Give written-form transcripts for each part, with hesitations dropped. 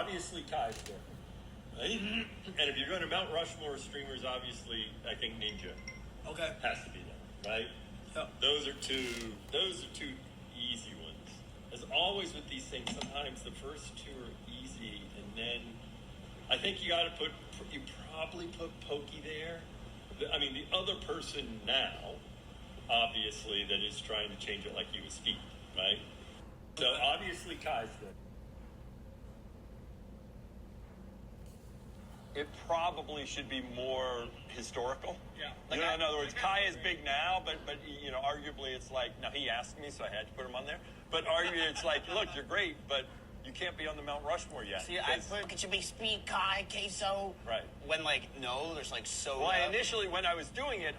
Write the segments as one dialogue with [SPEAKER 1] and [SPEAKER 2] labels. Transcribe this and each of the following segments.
[SPEAKER 1] obviously Kai's there, right? And if you're going to Mount Rushmore streamers, obviously, I think Ninja has to be there, right?
[SPEAKER 2] Yep.
[SPEAKER 1] Those are two easy ones. As always with these things, sometimes the first two are easy, and then I think you probably put Pokey there. I mean, the other person now, obviously, that is trying to change it like you would speak, right? So obviously Kai's there.
[SPEAKER 3] It probably should be more historical.
[SPEAKER 2] Yeah.
[SPEAKER 3] Like, in other words, Kai is big now, but arguably it's like, now he asked me, so I had to put him on there. But arguably it's like, look, you're great, but you can't be on the Mount Rushmore yet.
[SPEAKER 4] See, I put, it should be Speed, Kai, Queso.
[SPEAKER 3] Right.
[SPEAKER 4] When, there's so...
[SPEAKER 3] Well, initially, when I was doing it,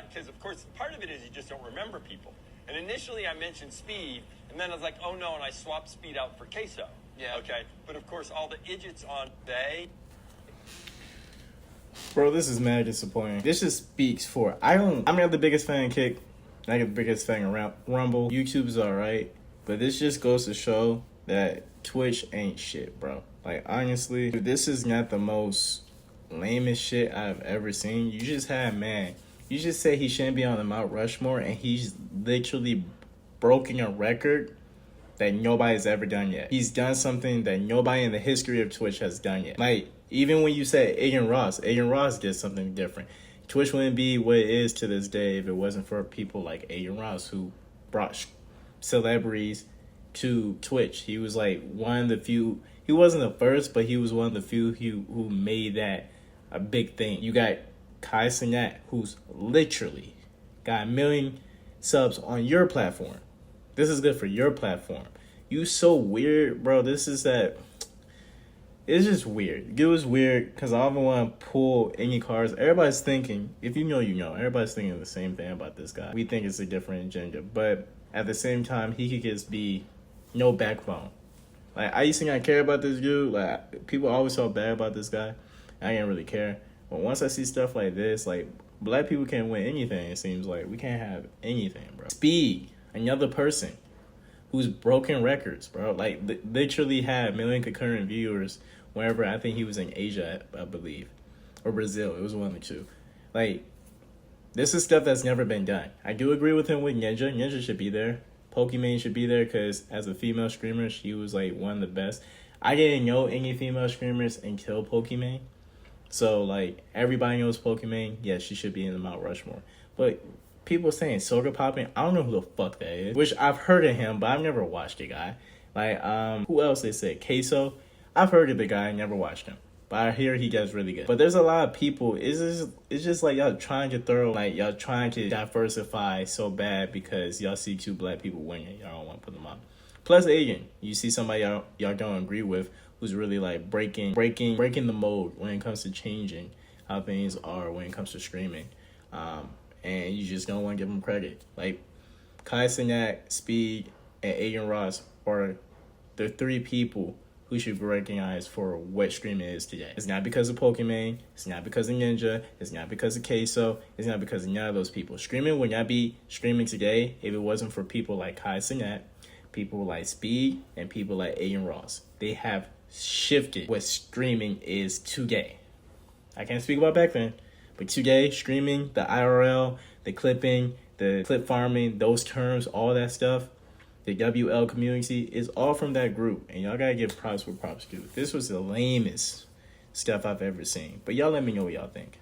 [SPEAKER 3] because, of course, part of it is you just don't remember people. And initially, I mentioned Speed, and then I was like, oh, no, and I swapped Speed out for Queso.
[SPEAKER 4] Yeah.
[SPEAKER 3] Okay? But, of course, all the idiots on they...
[SPEAKER 5] Bro, this is mad disappointing. This just speaks for... I'm not the biggest fan of Kick. Not the biggest fan of Rumble. YouTube's alright. But this just goes to show that Twitch ain't shit, bro. Like, honestly, this is not the most lamest shit I've ever seen. You just say he shouldn't be on the Mount Rushmore, and he's literally broken a record that nobody's ever done yet. He's done something that nobody in the history of Twitch has done yet. Like, even when you say Adrian Ross did something different. Twitch wouldn't be what it is to this day if it wasn't for people like Adrian Ross, who brought celebrities to Twitch. He was like one of the few. He wasn't the first, but he was one of the few who made that a big thing. You got Cenat, who's literally got 1 million subs on your platform. This is good for your platform. You so weird, bro. This is that. It's just weird. It was weird because I don't want to pull any cards. Everybody's thinking, if you know, you know. Everybody's thinking the same thing about this guy. We think it's a different agenda, but at the same time, he could just be no backbone. Like, I used to not care about this dude. Like, people always felt bad about this guy. I didn't really care. But once I see stuff like this, like, black people can't win anything, it seems like. We can't have anything, bro. Speed, another person who's broken records, bro. Like, literally had 1 million concurrent viewers whenever, I think he was in Asia, I believe. Or Brazil. It was one of the two. Like, this is stuff that's never been done. I do agree with him with Ninja. Ninja should be there. Pokimane should be there because as a female streamer, she was like one of the best. I didn't know any female streamers until Pokimane. So, like, everybody knows Pokimane. Yes, she should be in the Mount Rushmore. But people saying Soda Poppin', I don't know who the fuck that is. Which I've heard of him, but I've never watched the guy. Like, who else they said? Queso. I've heard of the guy, never watched him. But I hear he does really good. But there's a lot of people. It's just like y'all trying to y'all trying to diversify so bad because y'all see 2 black people winning. Y'all don't want to put them on. Plus, Asian. You see somebody y'all don't agree with who's really like breaking the mold when it comes to changing how things are when it comes to streaming. And you just don't want to give them credit. Like, Kai Cenat, Speed, and Adrian Ross are the 3 people who should be recognized for what streaming is today. It's not because of Pokimane. It's not because of Ninja. It's not because of Queso. It's not because of none of those people. Streaming would not be streaming today if it wasn't for people like Kai Cenat, people like Speed, and people like Adrian Ross. They have shifted what streaming is today. I can't speak about back then, but today, streaming, the IRL, the clipping, the clip farming, those terms, all that stuff, the WL community is all from that group. And y'all gotta give props where props due. This was the lamest stuff I've ever seen. But y'all let me know what y'all think.